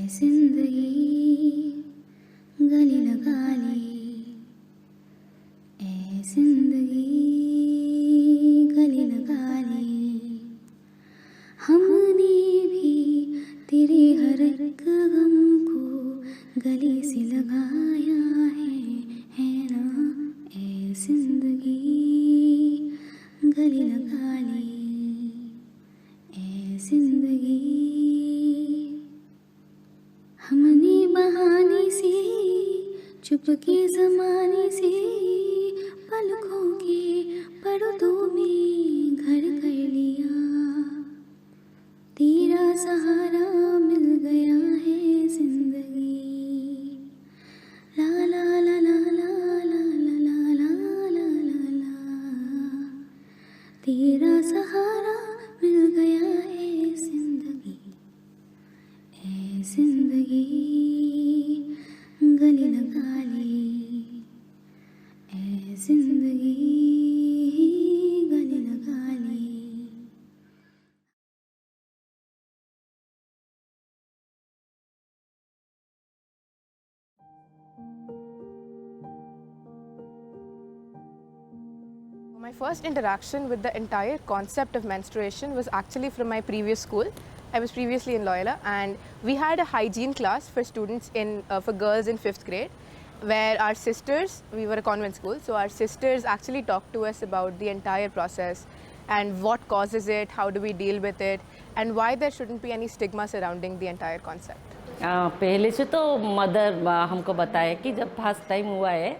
जिंदगी गले लगा ले, ए जिंदगी गले लगा ले। हमने भी तेरे हर एक गम को गले से लगाया है ना। ए जिंदगी गले लगा ले, ए जिंदगी। हमने बहाने से चुपके ज़माने से पलकों के पर्दों में घर कर लिया। तेरा सहारा मिल गया है जिंदगी। ला ला ला ला ला ला ला ला ला ला ला। तेरा सहारा मिल गया है जिंदगी, ए जिंदगी गले लगा ले, ए जिंदगी गले लगा ले। My first interaction with the entire concept of menstruation was actually from my previous school. I was previously in Loyola, and we had a hygiene class for students for girls in 5th grade, where our sisters, we were a convent school, so our sisters actually talked to us about the entire process and what causes it, how do we deal with it, and why there shouldn't be any stigma surrounding the entire concept. पहले से तो mother हमको बताया कि जब first time हुआ है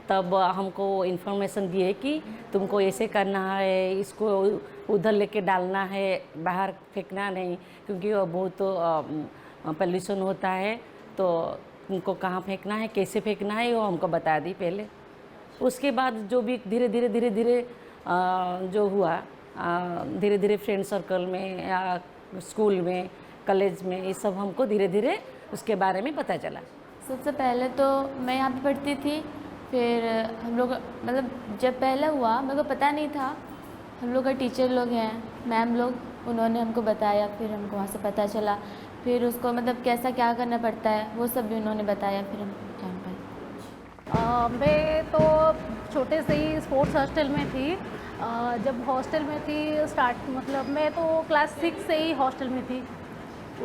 तब हमको इन्फॉर्मेशन दिए कि तुमको ऐसे करना है, इसको उधर लेके डालना है, बाहर फेंकना नहीं, क्योंकि वो बहुत पोल्यूशन होता है, तो तुमको कहाँ फेंकना है, कैसे फेंकना है, वो हमको बता दी पहले। उसके बाद जो भी धीरे धीरे जो हुआ, धीरे धीरे फ्रेंड सर्कल में या स्कूल में, कॉलेज में, ये सब हमको धीरे धीरे उसके बारे में पता चला। सबसे पहले तो मैं यहाँ पे पढ़ती थी, फिर हम लोग मतलब जब पहला हुआ मेरे को पता नहीं था। हम लोग का टीचर लोग हैं, मैम लोग, उन्होंने हमको बताया, फिर हमको वहाँ से पता चला, फिर उसको मतलब कैसा क्या करना पड़ता है वो सब भी उन्होंने बताया, फिर हम जान पाए। मैं तो छोटे से ही स्पोर्ट्स हॉस्टल में थी। जब हॉस्टल में थी मतलब मैं तो क्लास 6 से ही हॉस्टल में थी।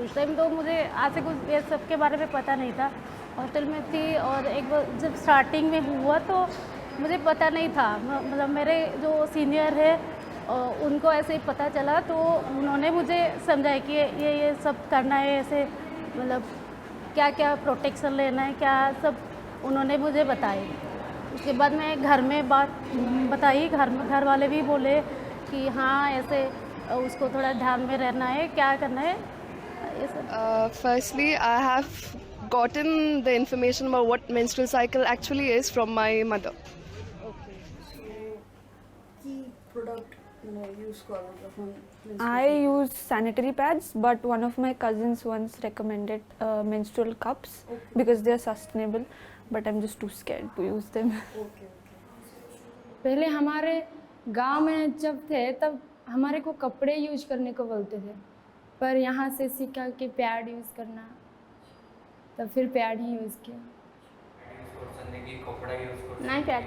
उस टाइम तो मुझे आज से कुछ ये सब के बारे में पता नहीं था। हॉस्टल में थी और एक बार जब स्टार्टिंग में हुआ तो मुझे पता नहीं था, मतलब मेरे जो सीनियर है उनको ऐसे ही पता चला, तो उन्होंने मुझे समझाया कि ये सब करना है, ऐसे मतलब क्या क्या प्रोटेक्शन लेना है, क्या सब उन्होंने मुझे बताए। उसके बाद मैं घर में बात बताई, घर वाले भी बोले कि हाँ ऐसे उसको थोड़ा ध्यान में रहना है, क्या करना है ये सब। Firstly, I have gotten the information about what menstrual cycle actually is from my mother. I use sanitary pads, but one of my cousins once recommended menstrual cups because they are sustainable, but I'm just too scared to use them. पहले हमारे गांव में जब थे तब हमारे को कपड़े यूज करने को बोलते थे, पर यहाँ से सीखा कि पैड यूज़ करना, तब फिर पैड ही यूज़ किया। नहीं पैड।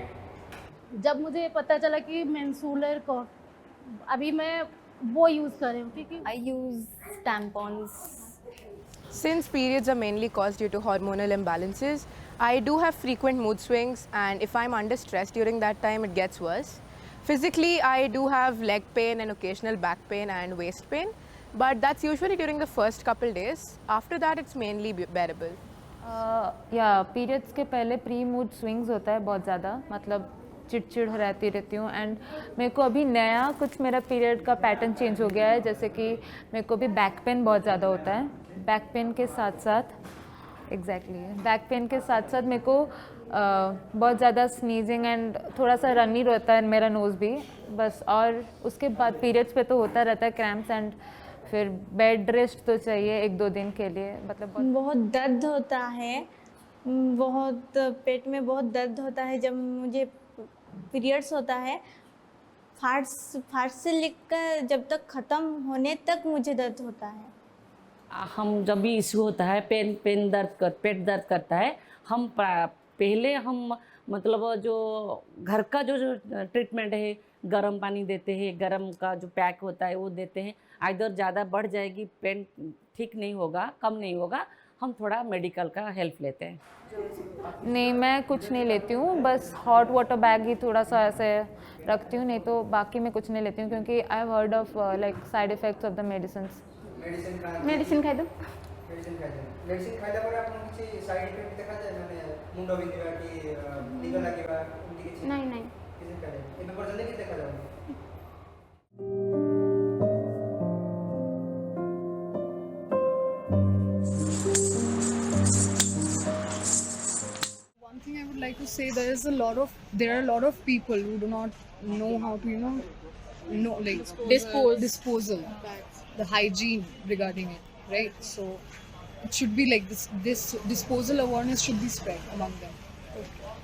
जब मुझे पता चला कि मेंस्ट्रुअल कप, अभी मैं वो यूज़ कर रही हूँ क्योंकि I use tampons. Since periods are mainly caused due to hormonal imbalances, I do have frequent mood swings, and if I'm under stress during that time, it gets worse. Physically, I do have leg pain and occasional back pain and waist pain, but that's usually during the first couple days. After that, it's mainly bearable. या periods के पहले pre mood swings होता है बहुत ज़्यादा, मतलब चिड़चिड़ रहती हूँ। एंड मेरे को अभी नया कुछ मेरा पीरियड का पैटर्न चेंज हो गया है, जैसे कि मेरे को भी बैक पेन बहुत ज़्यादा होता है। बैक पेन के साथ साथ बैक पेन के साथ साथ मेरे को बहुत ज़्यादा स्नीजिंग एंड थोड़ा सा रनी रहता है मेरा नोज़ भी बस। और उसके बाद पीरियड्स पे तो होता रहता है क्रैम्प्स, एंड फिर बेड रेस्ट तो चाहिए 1-2 दिन के लिए। मतलब बहुत दर्द होता है, बहुत पेट में बहुत दर्द होता है जब मुझे पीरियड्स होता है। फार्स से लेकर जब तक ख़त्म होने तक मुझे दर्द होता है। हम जब भी इश्यू होता है पेट दर्द करता है, हम पहले हम मतलब जो घर का जो ट्रीटमेंट है, गर्म पानी देते हैं, गर्म का जो पैक होता है वो देते हैं। इधर ज़्यादा बढ़ जाएगी, पेन ठीक नहीं होगा, कम नहीं होगा, हम थोड़ा मेडिकल का हेल्प लेते हैं। नहीं, मैं कुछ नहीं लेती हूँ, बस हॉट वाटर बैग ही थोड़ा सा ऐसे रखती हूँ, नहीं तो बाकी मैं कुछ नहीं लेती हूँ, क्योंकि I have heard of like side effects of the medicines. Medicine खाई दो मेडिसिन खाइला पर आपन किछि साइड इफेक्ट देखा जाय माने मुंड बिंधिबा कि निद लागिबा एमति किछि नहीं नहीं किछि खाइले एमे पर जल्दी कि देखा जाय। One thing I would like to say, there are a lot of people who do not know how to like disposal, the hygiene regarding it, right? So it should be like this disposal awareness should be spread among them.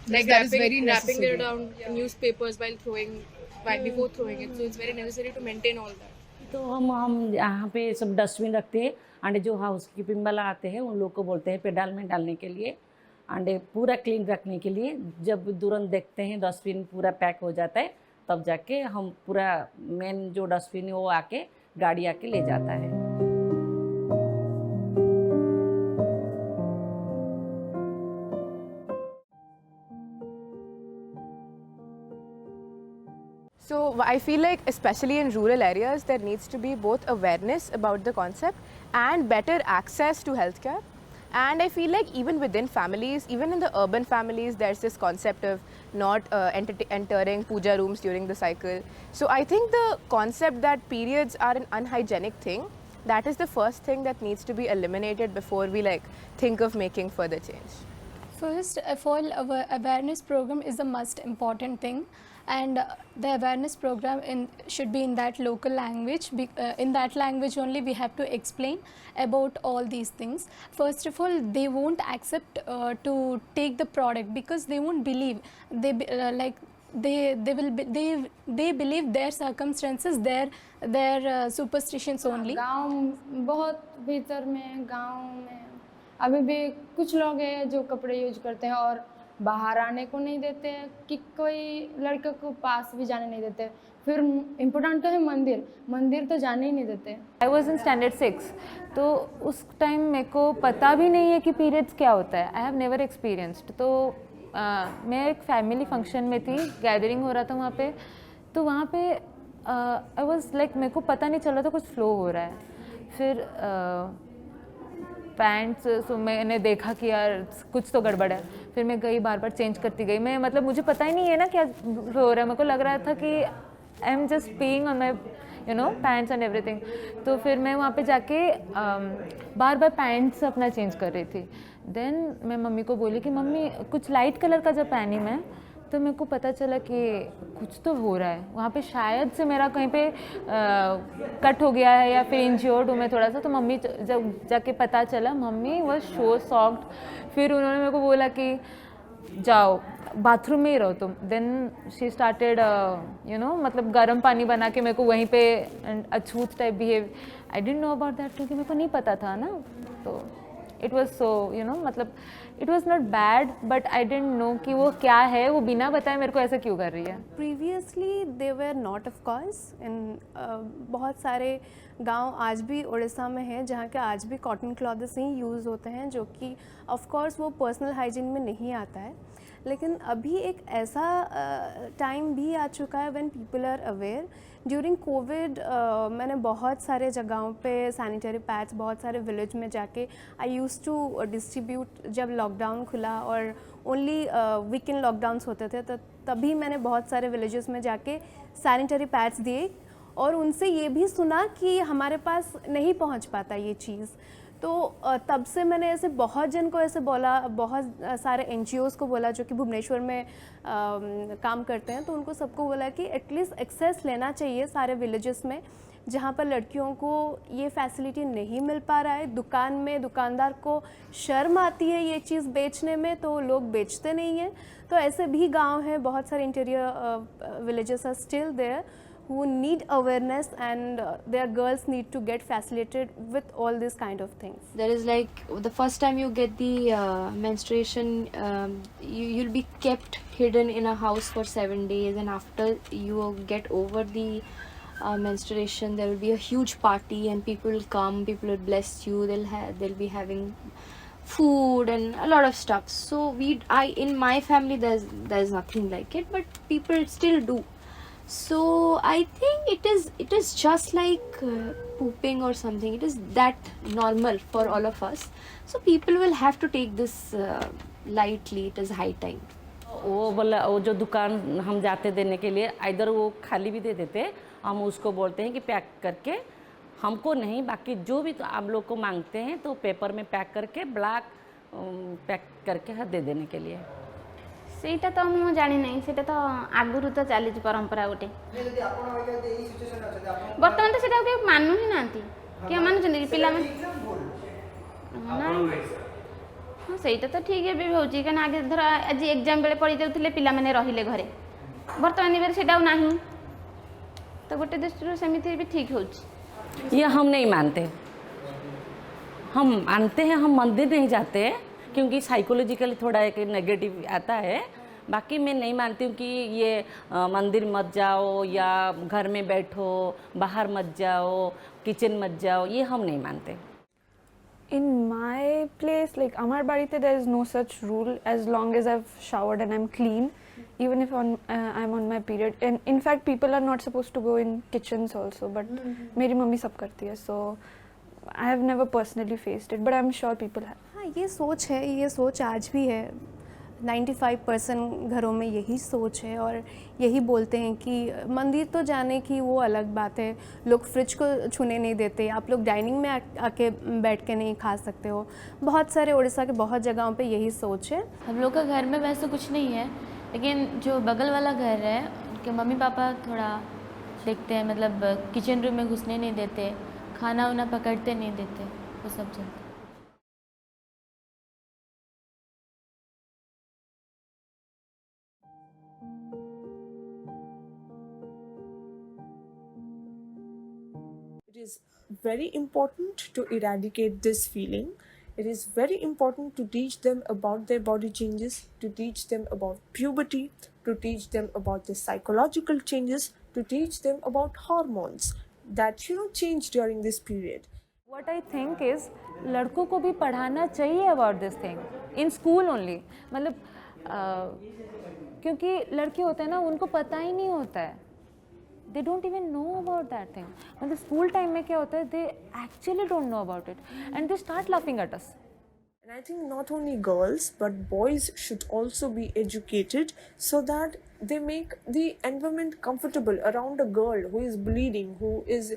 Like that is very wrapping necessary. it around newspapers before throwing it. So it's very necessary to maintain all that. तो हम यहाँ पे सब dustbin रखते हैं, अंडे जो house keeping वाला आते हैं उन लोग को बोलते हैं पेडाल में डालने के लिए, अंडे पूरा क्लीन रखने के लिए। जब तुरंत देखते हैं डस्टबिन पूरा पैक हो जाता है, तब जाके हम पूरा मेन जो डस्टबिन है वो आके गाड़ी आके ले जाता है। So I feel like especially in rural areas there needs to be both awareness about the concept and better access to healthcare. And I feel like even within families, even in the urban families, there's this concept of not entering puja rooms during the cycle. So I think the concept that periods are an unhygienic thing, that is the first thing that needs to be eliminated before we think of making further change. First of all, our awareness program is the most important thing, and the awareness program should be in that local language. In that language only we have to explain about all these things. First of all, they won't accept to take the product because they won't believe. They believe their circumstances, their superstitions only. गांव बहुत भीतर में, गांव में अभी भी कुछ लोग हैं जो कपड़े यूज करते हैं और बाहर आने को नहीं देते हैं, कि कोई लड़के को पास भी जाने नहीं देते। फिर इम्पोर्टेंट तो है मंदिर तो जाने ही नहीं देते। आई वॉज इन स्टैंडर्ड 6, तो उस टाइम मेरे को पता भी नहीं है कि पीरियड्स क्या होता है। I have never experienced. तो मैं एक फैमिली फंक्शन में थी, गैदरिंग हो रहा था वहाँ पे, तो वहाँ पे आई वॉज लाइक मेरे को पता नहीं चल रहा था कुछ फ्लो हो रहा है। फिर पैंट्स, सो मैंने देखा कि यार कुछ तो गड़बड़ है। फिर मैं गई, बार बार चेंज करती गई। मैं मतलब मुझे पता ही नहीं है ना क्या हो रहा है। मेरे को लग रहा था कि I am just peeing on my pants and everything. तो फिर मैं वहाँ पे जाके बार बार पैंट्स अपना चेंज कर रही थी। देन मैं मम्मी को बोली कि मम्मी कुछ लाइट कलर का जब पहनी मैं, तो मेरे को पता चला कि कुछ तो हो रहा है वहाँ पे, शायद से मेरा कहीं पे कट हो गया है या फिर इंज्योर्ड हूँ मैं थोड़ा सा। तो मम्मी जब जाके पता चला, मम्मी वॉज सो शॉक्ड। फिर उन्होंने मेरे को बोला कि जाओ बाथरूम में ही रहो तुम। देन शी स्टार्टेड मतलब गर्म पानी बना के मेरे को वहीं पे अछूत type behave. I didn't know about that, क्योंकि मेरे को नहीं पता था ना। तो इट वॉज सो मतलब it was not bad, but I don't know कि वो क्या है, वो बिना बताए मेरे को ऐसा क्यों कर रही है। Previously they were not of course in बहुत सारे गांव आज भी उड़ीसा में हैं जहाँ के आज भी कॉटन क्लॉथ्स ही यूज़ होते हैं, जो कि ऑफ कोर्स वो पर्सनल हाइजीन में नहीं आता है। लेकिन अभी एक ऐसा टाइम भी आ चुका है when people are aware. During COVID मैंने बहुत सारे जगहों पे सैनिटरी पैड्स, बहुत सारे विलेज में जाके आई यूज़ टू डिस्ट्रीब्यूट। जब लॉकडाउन खुला और ओनली वीकेंड लॉकडाउन्स होते थे, तो तभी मैंने बहुत सारे विलेजेस में जाके सैनिटरी पैड्स दिए और उनसे ये भी सुना कि हमारे पास नहीं पहुंच पाता ये चीज़। तो तब से मैंने ऐसे बहुत जन को ऐसे बोला, बहुत सारे NGOs को बोला जो कि भुवनेश्वर में काम करते हैं, तो उनको सबको बोला कि एटलीस्ट एक्सेस लेना चाहिए सारे विलेजेस में जहाँ पर लड़कियों को ये फैसिलिटी नहीं मिल पा रहा है। दुकान में दुकानदार को शर्म आती है ये चीज़ बेचने में, तो लोग बेचते नहीं हैं। तो ऐसे भी गांव हैं, बहुत सारे interior villages are still there who need awareness, and their girls need to get facilitated with all these kind of things. There is like the first time you get the menstruation, you'll be kept hidden in a house for 7 days, and after you get over the menstruation, there will be a huge party and people will come, people will bless you, they'll be having food and a lot of stuff. So in my family there's nothing like it, but people still do. So I think it is just like pooping or something. It is that normal for all of us. So people will have to take this lightly. It is high time. वो बोला, वो जो दुकान हम जाते देने के लिए, इधर वो खाली भी दे देते, हम उसको बोलते हैं कि पैक करके, हमको नहीं, बाकी जो भी तो आप लोग को मांगते हैं तो पेपर में पैक करके ब्लैक पैक करके दे देने के लिए। ସେଇଟା ତ ମୁଁ ଜାଣି ନାହିଁ, ସେଇଟା ତ ଆଗରୁ ତ ଚାଲିଛି ପରମ୍ପରା ଗୋଟେ। ବର୍ତ୍ତମାନ ତ ସେଇଟା କେହି ମାନୁ ହିଁ ନାହାନ୍ତି। କିଏ ମାନୁଛନ୍ତି ପିଲାମାନେ? ହଁ ସେଇଟା ତ ଠିକ୍ ଏବେ ବି ହେଉଛି, କାହିଁକିନା ଆଗେ ଧର ଆଜି ଏକ୍ଜାମ୍ ବେଳେ ପଢ଼ି ଯାଉଥିଲେ ପିଲାମାନେ ରହିଲେ ଘରେ, ବର୍ତ୍ତମାନ ଏବେ ସେଇଟା ଆଉ ନାହିଁ। ତ ଗୋଟେ ଦୃଷ୍ଟିରୁ ସେମିତି ବି ଠିକ୍ ହେଉଛି। ये हम नहीं मानते, हम मानते हैं, हम मंदिर नहीं जाते क्योंकि साइकोलॉजिकली थोड़ा एक नेगेटिव आता है। बाकी मैं नहीं मानती हूँ कि ये मंदिर मत जाओ या घर में बैठो, बाहर मत जाओ, किचन मत जाओ, ये हम नहीं मानते। In my place, like Amar Barite, there is no such rule as long as I've showered and I'm clean, even if I'm on my period. And in fact, people are not supposed to go in kitchens also, but मेरी mummy सब करती है, so I have never personally faced it, but I'm sure people have. हाँ, ये सोच है, ये सोच आज भी है। 95% घरों में यही सोच है और यही बोलते हैं कि मंदिर तो जाने की वो अलग बात है, लोग फ्रिज को छूने नहीं देते, आप लोग डाइनिंग में आके बैठ के नहीं खा सकते हो। बहुत सारे उड़ीसा के बहुत जगहों पे यही सोच है। हम लोग का घर में वैसे कुछ नहीं है, लेकिन जो बगल वाला घर है उनके मम्मी पापा थोड़ा देखते हैं, मतलब किचन रूम में घुसने नहीं देते, खाना वाना पकड़ते नहीं देते, वो सब चलता है। It is very important to eradicate this feeling. It is very important to teach them about their body changes, to teach them about puberty, to teach them about the psychological changes, to teach them about hormones that change during this period. What I think is लड़कों को भी पढ़ाना चाहिए about this thing in school only. मतलब क्योंकि लड़के होते हैं ना, उनको पता ही नहीं होता है, they don't even know about that thing. मतलब स्कूल टाइम में क्या होता है, they actually don't know about it and they start laughing at us. And I think not only girls but boys should also be educated so that they make the environment comfortable around a girl who is bleeding, who is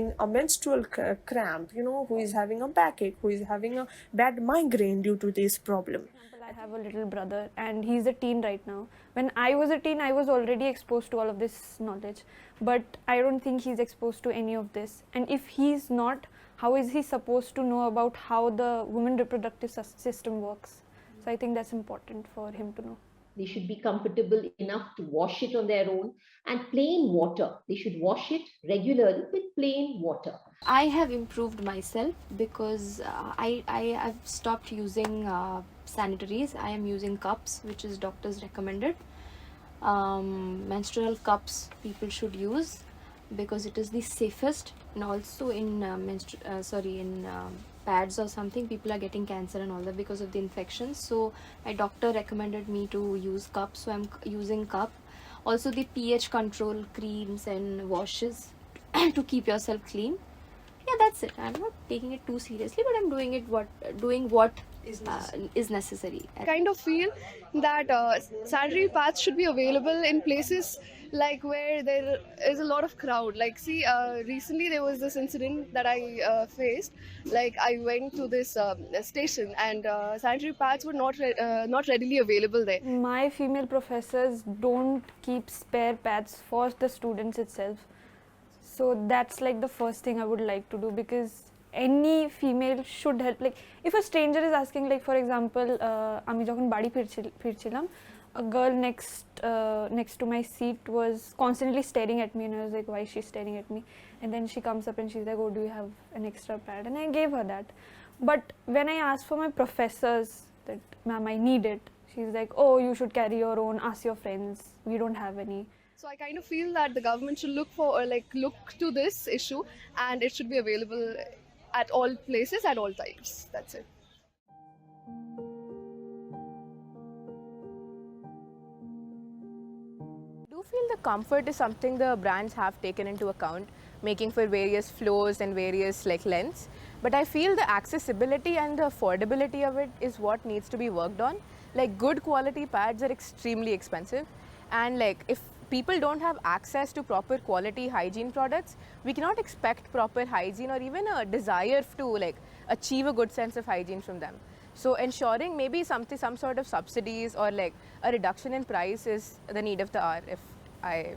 in a menstrual cramp, who is having a backache, who is having a bad migraine due to this problem. I have a little brother and he's a teen right now. When I was a teen, I was already exposed to all of this knowledge, but I don't think he's exposed to any of this. And if he's not, how is he supposed to know about how the women reproductive system works? So I think that's important for him to know. They should be comfortable enough to wash it on their own, and plain water. They should wash it regularly with plain water. I have improved myself because I have stopped using sanitaries. I am using cups, which is doctors recommended. Menstrual cups people should use because it is the safest, and also in pads or something, people are getting cancer and all that because of the infections. So my doctor recommended me to use cups, so I'm using cup. Also the pH control creams and washes to keep yourself clean. Yeah, that's it. I'm not taking it too seriously, but I'm doing what is necessary. I kind of feel that sanitary pads should be available in places like where there is a lot of crowd. Like, see, recently there was this incident that I faced. Like, I went to this station and sanitary pads were not readily available there. My female professors don't keep spare pads for the students itself. So that's like the first thing I would like to do, because any female should help. Like, if a stranger is asking, like for example, আমি যখন বাড়ি ফিরছিলাম, a girl next to my seat was constantly staring at me, and I was like, why is she staring at me? And then she comes up and she's like, oh, do you have an extra pad? And I gave her that. But when I asked for my professors that, ma'am, I need it, she's like, oh, you should carry your own, ask your friends, we don't have any. So I kind of feel that the government should look to this issue, and it should be available at all places at all times. That's it. I do feel the comfort is something the brands have taken into account, making for various flows and various like lengths. But I feel the accessibility and the affordability of it is what needs to be worked on. Like, good quality pads are extremely expensive, and like if people don't have access to proper quality hygiene products, we cannot expect proper hygiene or even a desire to like achieve a good sense of hygiene from them. So ensuring maybe some sort of subsidies or like a reduction in price is the need of the hour, if I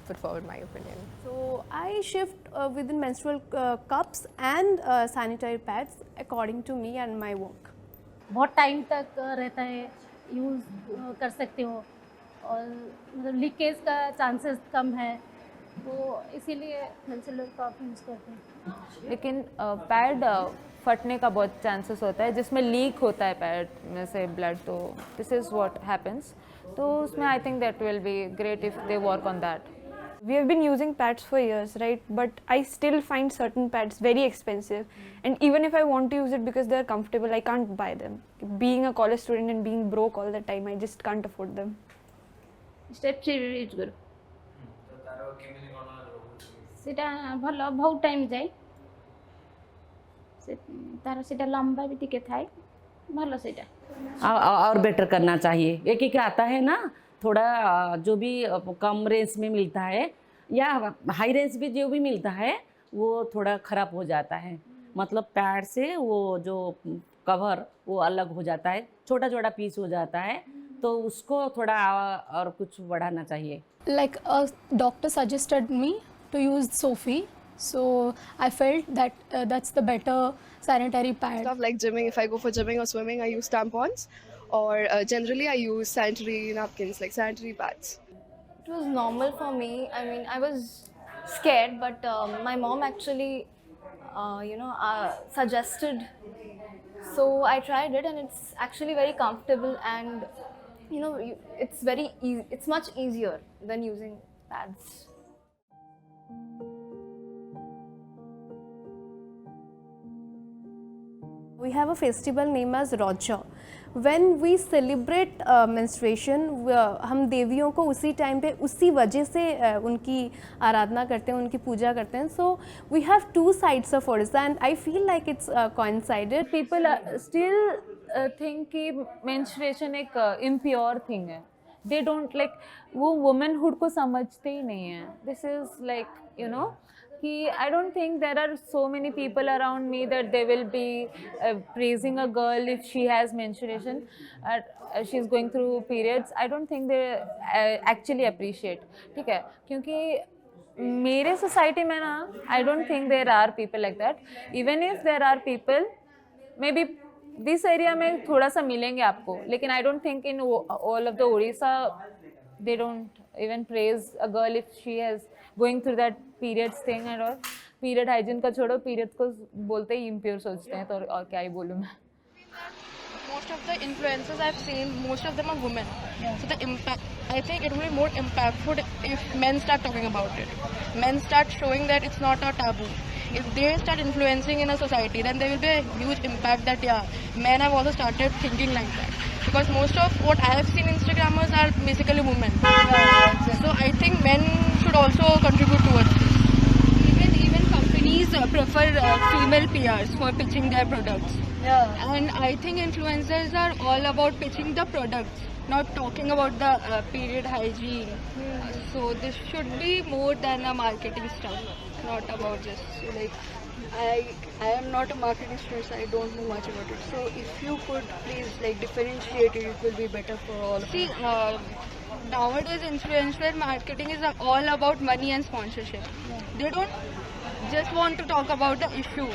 put forward my opinion. So I shift within menstrual cups and sanitary pads according to me and my work. बहुत time तक रहता है, use कर सकते हो, और मतलब leakage का चांसेस कम है, तो इसीलिए मेंस्ट्रुअल कप यूज़ करते हैं. लेकिन पैड फटने का बहुत चांसेस होता है, जिसमें लीक होता है पैड में से ब्लड, तो दिस इज़ व्हाट हैपेंस. तो उसमें I think that will be great if they work on that. We have been using pads for years, right? But I still find certain pads very expensive. And even if I want to use it because they're comfortable, I can't buy them. Being a college student and being broke all the time, I just can't afford them. Step 3 use करो, सेटा भल बहुत time जाए, तार सेटा लंबा भी टिके थाए भल सेटा और बेटर करना चाहिए. एक आता है ना, थोड़ा जो भी कम रेंज में मिलता है या हाई रेंज भी जो भी मिलता है वो थोड़ा ख़राब हो जाता है. मतलब पैड से वो जो कवर वो अलग हो जाता है, छोटा छोटा पीस हो जाता है, तो उसको थोड़ा और कुछ बढ़ाना चाहिए. Like a doctor suggested me to use Sophie, so I felt that that's the better sanitary pad. Stuff like gymming, if I go for gymming or swimming, I use tampons, or generally I use sanitary napkins, like sanitary pads. It was normal for me. I mean, I was scared, but my mom actually, suggested. So I tried it, and it's actually very comfortable, and it's very easy. It's much easier than using pads. We have a festival named as Roja. When we celebrate menstruation, हम देवियों को उसी time पे उसी वजह से उनकी आराधना करते हैं, उनकी पूजा करते हैं. So we have two sides of Odisha, and I feel like it's coincided. People still think कि menstruation एक impure thing है. They don't like, वो womanhood को समझते ही नहीं है. This is like, कि I don't think there are so many people around me that they will be praising a girl if she has menstruation, she's going through periods. I don't think they actually appreciate. ठीक है, क्योंकि मेरे society में ना, I don't think there are people like that. Even if there are people, maybe this area में थोड़ा सा मिलेंगे आपको, लेकिन I don't think in all of the Odisha they don't even praise a girl if she has going through that periods thing and all. Period hygiene का छोड़ो, periods को बोलते ही impure सोचते हैं, तो और क्या ही बोलूँ मैं. Most of the influencers I've seen, most of them are women. So the impact, I think it will be more impactful if men start talking about it. Men start showing that it's not a taboo. If they start influencing in a society, then there will be a huge impact that men have also started thinking like that. Because most of what I have seen Instagrammers are basically women. So I think men should also contribute towards this. Even companies prefer female PRs for pitching their products. And I think influencers are all about pitching the products, not talking about the period hygiene. So this should be more than a marketing stuff, not about just like, I am not a marketing student, so I don't know much about it. So if you could please like differentiate it, it will be better for all. See, nowadays influencer marketing is all about money and sponsorship. They don't just want to talk about the issue.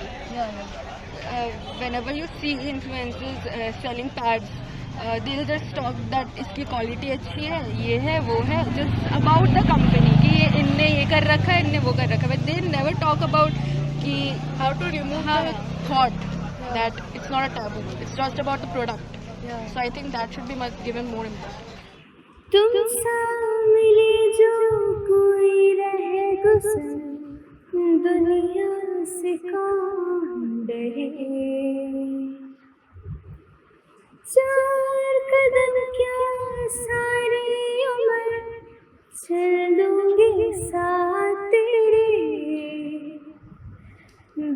Whenever you see influencers selling pads, They'll just talk that इसकी quality अच्छी है, ये है वो है, just about the company कि ये इनने ये कर रखा है, इनने वो कर रखा है, but they never talk about कि how to remove the thought that it's not a taboo, it's just about the product. So I think that should be given more importance. तुम सा मिले जो कोई रहे गुज़र दुनिया से कौन डरे, चार कदम क्या सारी उम्र चल दूंगी साथ तेरे,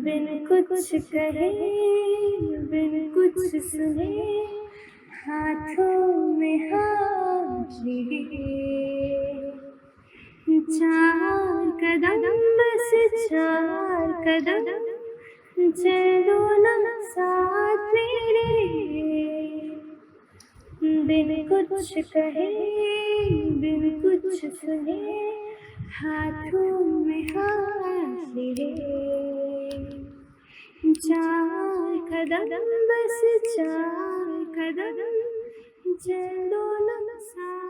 बिन कुछ कहे बिन कुछ सुने हाथों में हाथ लिए, चार कदम बस चार कदम चलो ना साथ मेरे, बिन कुछ कहे बिन कुछ सुने हाथों में हाथ लिए, चार कदम बस चार कदम चलो ना साथ।